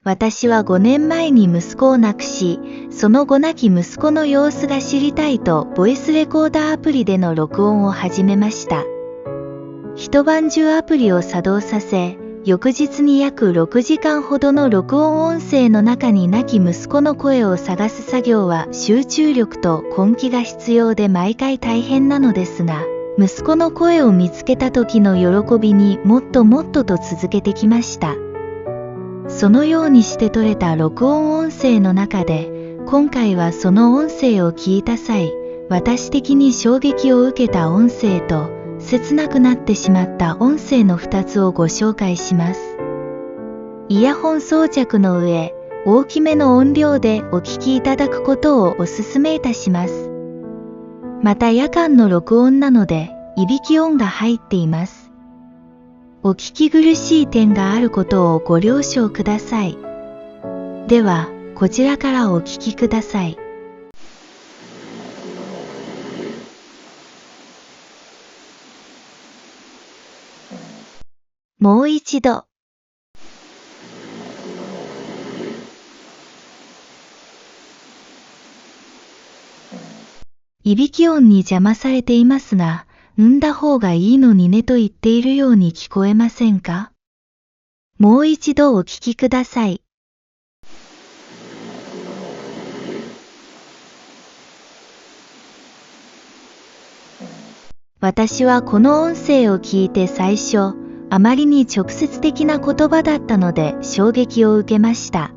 私は5年前に息子を亡くし、その後亡き息子の様子が知りたいとボイスレコーダーアプリでの録音を始めました。一晩中アプリを作動させ、翌日に約6時間ほどの録音音声の中に亡き息子の声を探す作業は集中力と根気が必要で毎回大変なのですが、息子の声を見つけた時の喜びにもっともっとと続けてきました。そのようにして撮れた録音音声の中で、今回はその音声を聞いた際、私的に衝撃を受けた音声と、切なくなってしまった音声の2つをご紹介します。イヤホン装着の上、大きめの音量でお聞きいただくことをお勧めいたします。また夜間の録音なので、いびき音が入っています。お聞き苦しい点があることをご了承ください。では、こちらからお聞きください。もう一度。いびき音に邪魔されていますが、産んだ方がいいのにねと言っているように聞こえませんか？もう一度お聞きください。私はこの音声を聞いて最初、あまりに直接的な言葉だったので衝撃を受けました。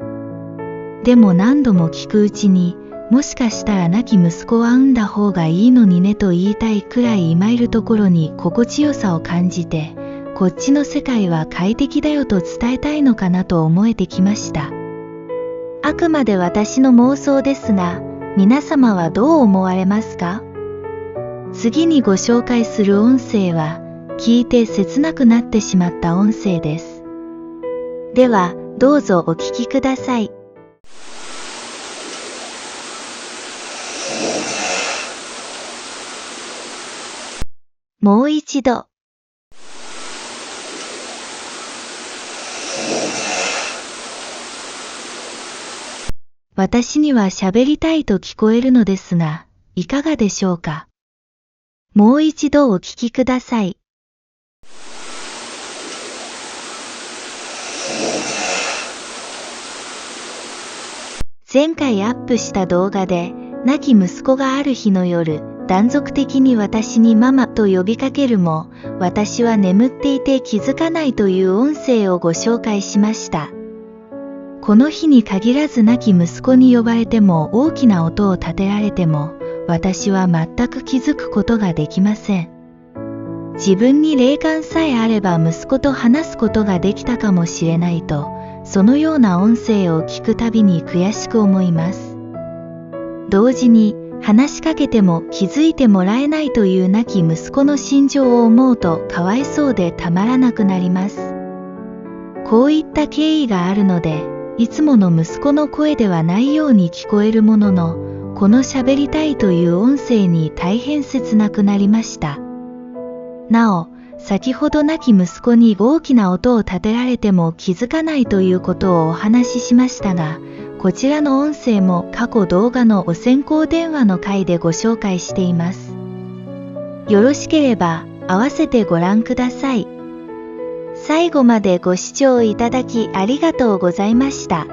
でも何度も聞くうちに、もしかしたら亡き息子は産んだ方がいいのにねと言いたいくらい今いるところに心地よさを感じて、こっちの世界は快適だよと伝えたいのかなと思えてきました。あくまで私の妄想ですが、皆様はどう思われますか？次にご紹介する音声は、聞いて切なくなってしまった音声です。では、どうぞお聞きください。もう一度。私には喋りたいと聞こえるのですが、いかがでしょうか？もう一度お聞きください。前回アップした動画で、亡き息子がある日の夜、断続的に私にママと呼びかけるも、私は眠っていて気づかないという音声をご紹介しました。この日に限らず亡き息子に呼ばれても大きな音を立てられても、私は全く気づくことができません。自分に霊感さえあれば息子と話すことができたかもしれないと、そのような音声を聞くたびに悔しく思います。同時に、話しかけても気づいてもらえないという亡き息子の心情を思うとかわいそうでたまらなくなります。こういった経緯があるので、いつもの息子の声ではないように聞こえるものの、この喋りたいという音声に大変切なくなりました。なお、先ほど亡き息子に大きな音を立てられても気づかないということをお話ししましたが、こちらの音声も過去動画のお線香電話の回でご紹介しています。よろしければ合わせてご覧ください。最後までご視聴いただきありがとうございました。